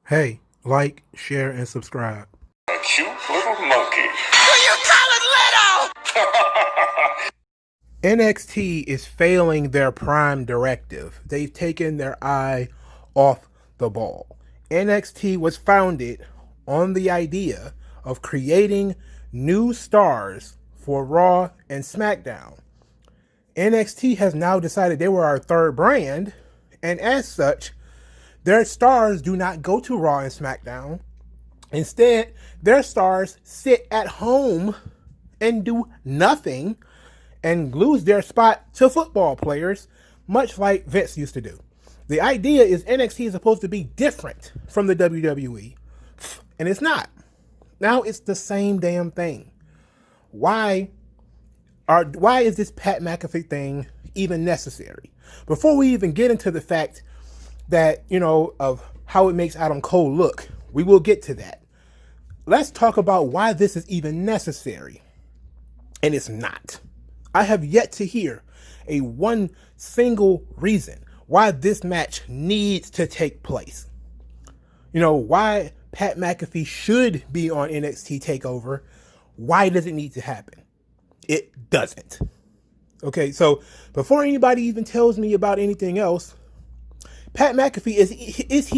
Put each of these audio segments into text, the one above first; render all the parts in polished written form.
Hey, like, share, and subscribe. A cute little monkey. Will you call it little? NXT is failing their prime directive. They've taken their eye off the ball. NXT was founded on the idea of creating new stars for Raw and SmackDown. NXT has now decided they were our third brand, and as such, their stars do not go to Raw and SmackDown. Instead, their stars sit at home and do nothing and lose their spot to football players, much like Vince used to do. The idea is NXT is supposed to be different from the WWE, and it's not. Now it's the same damn thing. Why is this Pat McAfee thing even necessary? Before we even get into the fact that, of how it makes Adam Cole look, we will get to that. Let's talk about why this is even necessary. And it's not. I have yet to hear a one single reason why this match needs to take place. Why Pat McAfee should be on NXT TakeOver. Why does it need to happen? It doesn't. Okay, so before anybody even tells me about anything else, Pat McAfee, is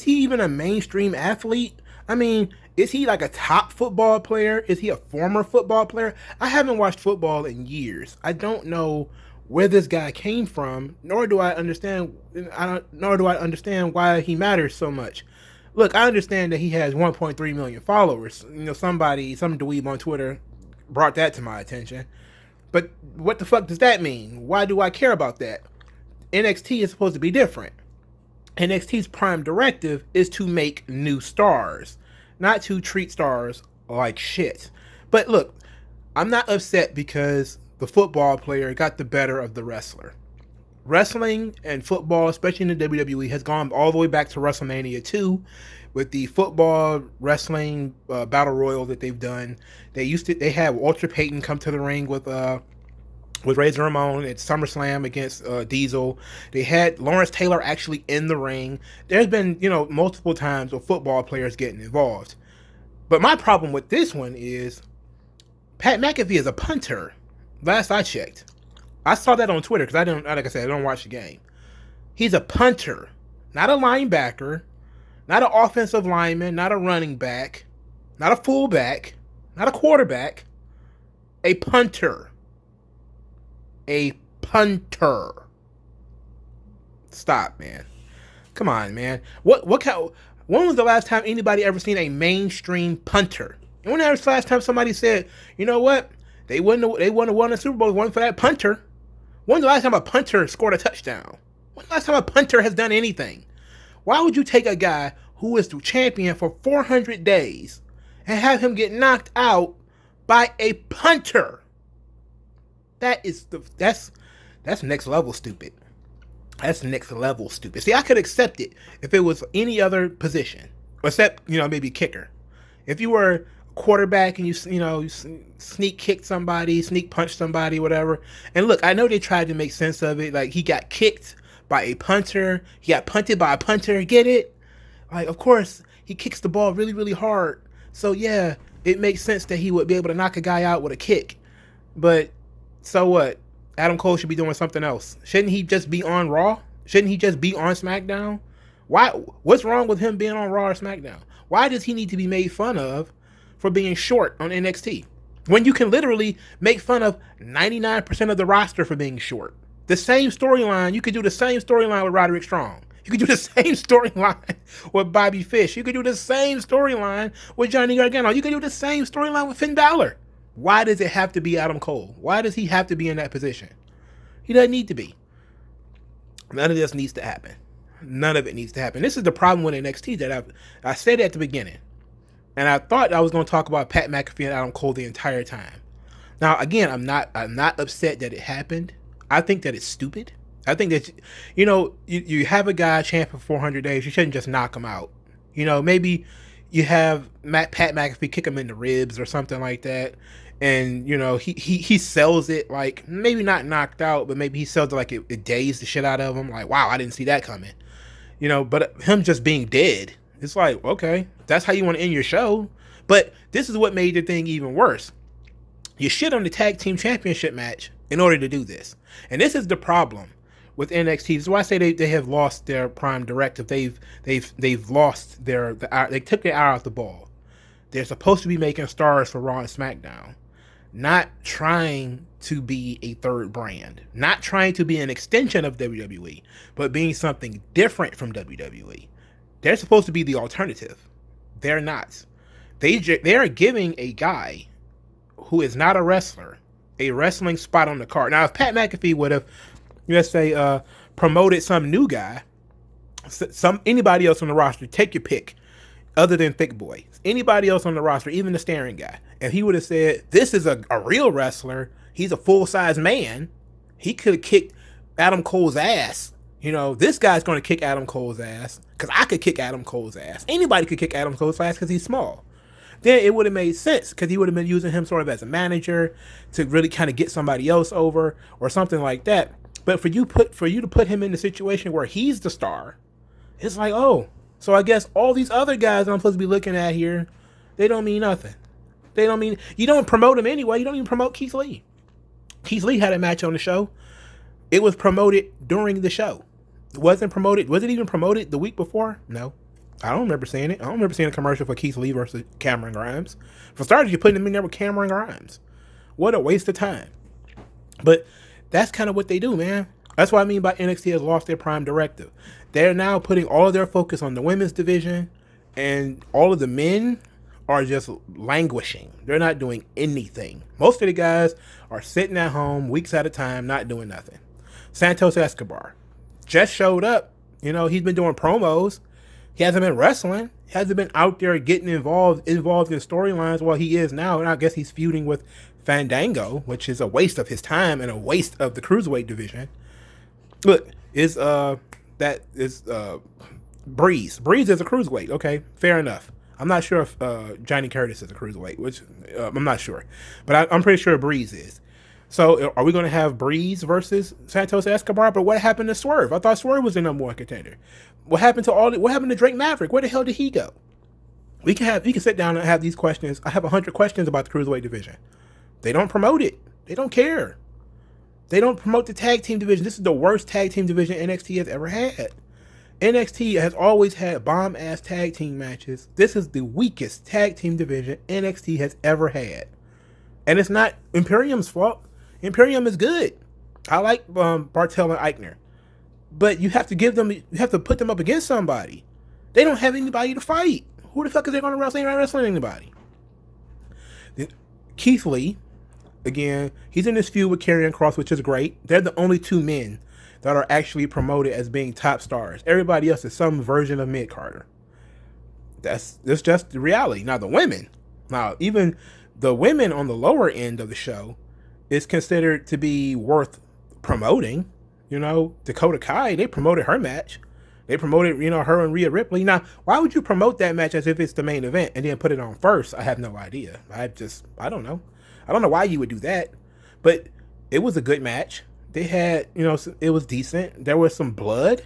he even a mainstream athlete? I mean, is he like a top football player? Is he a former football player? I haven't watched football in years. I don't know where this guy came from, nor do I understand why he matters so much. Look, I understand that he has 1.3 million followers. Some dweeb on Twitter brought that to my attention. But what the fuck does that mean? Why do I care about that? NXT is supposed to be different. NXT's prime directive is to make new stars, not to treat stars like shit. But look, I'm not upset because the football player got the better of the wrestler. Wrestling and football, especially in the WWE, has gone all the way back to WrestleMania 2 with the football wrestling battle royal that they've done. They had Walter Payton come to the ring with Razor Ramon at SummerSlam against Diesel. They had Lawrence Taylor actually in the ring. There's been, multiple times of football players getting involved. But my problem with this one is Pat McAfee is a punter. Last I checked. I saw that on Twitter because I don't watch the game. He's a punter, not a linebacker, not an offensive lineman, not a running back, not a fullback, not a quarterback, a punter. A punter. Stop, man. Come on, man. When was the last time anybody ever seen a mainstream punter? And when was the last time somebody said, you know what? They wouldn't have won a Super Bowl if it wasn't for that punter. When's the last time a punter scored a touchdown? When's the last time a punter has done anything? Why would you take a guy who is the champion for 400 days and have him get knocked out by a punter? That's next level stupid. That's next level stupid. See, I could accept it if it was any other position, except maybe kicker. If you were a quarterback and you sneak kicked somebody, sneak punched somebody, whatever. And look, I know they tried to make sense of it. Like, he got kicked by a punter. He got punted by a punter. Get it? Like, of course, he kicks the ball really, really hard. So yeah, it makes sense that he would be able to knock a guy out with a kick. But so what? Adam Cole should be doing something else. Shouldn't he just be on Raw? Shouldn't he just be on SmackDown? Why? What's wrong with him being on Raw or SmackDown? Why does he need to be made fun of for being short on NXT? When you can literally make fun of 99% of the roster for being short. The same storyline, you could do the same storyline with Roderick Strong. You could do the same storyline with Bobby Fish. You could do the same storyline with Johnny Gargano. You could do the same storyline with Finn Balor. Why does it have to be Adam Cole? Why does he have to be in that position? He doesn't need to be. None of this needs to happen. None of it needs to happen. This is the problem with NXT that I said at the beginning. And I thought I was going to talk about Pat McAfee and Adam Cole the entire time. Now, again, I'm not upset that it happened. I think that it's stupid. I think that, you have a guy champ for 400 days. You shouldn't just knock him out. Maybe you have Pat McAfee kick him in the ribs or something like that. And, he sells it like, maybe not knocked out, but maybe he sells it like it dazed the shit out of him. Like, wow, I didn't see that coming. But him just being dead, it's like, okay, that's how you want to end your show. But this is what made the thing even worse. You shit on the tag team championship match in order to do this. And this is the problem with NXT. This is why I say they have lost their prime directive. They've lost they took their eye off the ball. They're supposed to be making stars for Raw and SmackDown, not trying to be a third brand, not trying to be an extension of WWE, but being something different from WWE. They're supposed to be the alternative. They're not. They are giving a guy who is not a wrestler a wrestling spot on the card. Now, if Pat McAfee would have, let's say, promoted some new guy, anybody else on the roster, take your pick, other than Thick Boy, anybody else on the roster, even the staring guy, if he would have said, this is a real wrestler, he's a full-size man, he could have kicked Adam Cole's ass. This guy's going to kick Adam Cole's ass, because I could kick Adam Cole's ass. Anybody could kick Adam Cole's ass because he's small. Then it would have made sense, because he would have been using him sort of as a manager to really kind of get somebody else over or something like that. But for you to put him in the situation where he's the star, it's like, oh, so I guess all these other guys I'm supposed to be looking at here, they don't mean nothing. You don't promote them anyway. You don't even promote Keith Lee. Keith Lee had a match on the show. It was promoted during the show. It wasn't promoted. Was it even promoted the week before? No. I don't remember seeing it. I don't remember seeing a commercial for Keith Lee versus Cameron Grimes. For starters, you're putting him in there with Cameron Grimes. What a waste of time. But that's kind of what they do, man. That's what I mean by NXT has lost their prime directive. They're now putting all of their focus on the women's division, and all of the men are just languishing. They're not doing anything. Most of the guys are sitting at home weeks at a time, not doing nothing. Santos Escobar just showed up. He's been doing promos. He hasn't been wrestling. He hasn't been out there getting involved in storylines. Well, he is now, and I guess he's feuding with Fandango, which is a waste of his time and a waste of the cruiserweight division. Look, Breeze. Breeze is a cruiserweight. Okay, fair enough. I'm not sure if Johnny Curtis is a cruiserweight, which I'm not sure, but I'm pretty sure Breeze is. So are we going to have Breeze versus Santos Escobar? But what happened to Swerve? I thought Swerve was the number one contender. What happened to Drake Maverick? Where the hell did he go? We can sit down and have these questions. I have 100 questions about the cruiserweight division. They don't promote it. They don't care. They don't promote the tag team division. This is the worst tag team division NXT has ever had. NXT has always had bomb-ass tag team matches. This is the weakest tag team division NXT has ever had. And it's not Imperium's fault. Imperium is good. I like Bartel and Eichner. But you have to put them up against somebody. They don't have anybody to fight. Who the fuck is they going to wrestle? They're not wrestling anybody. Keith Lee, again, he's in this feud with Karrion Kross, which is great. They're the only two men that are actually promoted as being top stars. Everybody else is some version of mid-carder. That's just the reality. Now even the women on the lower end of the show is considered to be worth promoting. Dakota Kai, they promoted her match. They promoted, her and Rhea Ripley. Now, why would you promote that match as if it's the main event and then put it on first? I have no idea. I don't know. I don't know why you would do that. But it was a good match. They had, it was decent. There was some blood.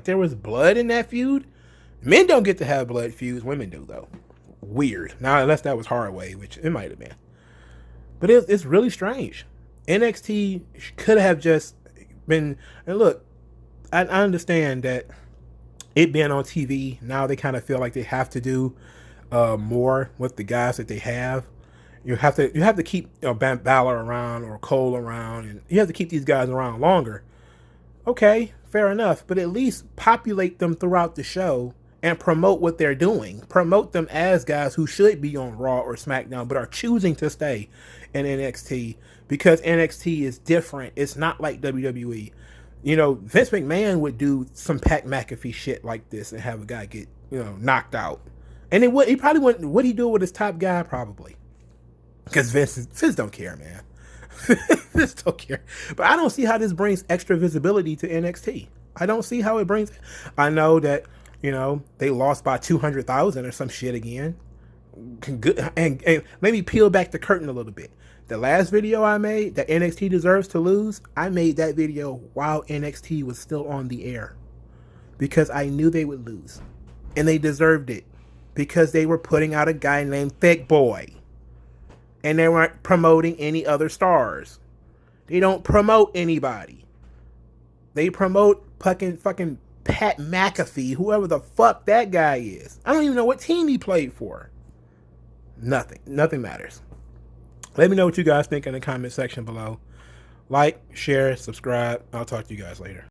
There was blood in that feud. Men don't get to have blood feuds. Women do, though. Weird. Now, unless that was Hardway, which it might have been. But it's really strange. NXT could have just been... And look, I understand that it being on TV, now they kind of feel like they have to do more with the guys that they have. You have to keep Bam Balor around or Cole around, and you have to keep these guys around longer. Okay, fair enough, but at least populate them throughout the show and promote what they're doing. Promote them as guys who should be on Raw or SmackDown, but are choosing to stay in NXT because NXT is different. It's not like WWE. Vince McMahon would do some Pat McAfee shit like this and have a guy get, knocked out. And he probably wouldn't. What'd he do with his top guy? Probably. Because Vince don't care, man. Vince don't care. But I don't see how this brings extra visibility to NXT. I don't see how it brings. I know that, they lost by 200,000 or some shit again. And let me peel back the curtain a little bit. The last video I made, that NXT deserves to lose, I made that video while NXT was still on the air. because I knew they would lose. And they deserved it because they were putting out a guy named Thick Boy. And they weren't promoting any other stars. They don't promote anybody. They promote fucking Pat McAfee, whoever the fuck that guy is. I don't even know what team he played for. Nothing matters. Let me know what you guys think in the comment section below. Like, share, subscribe. I'll talk to you guys later.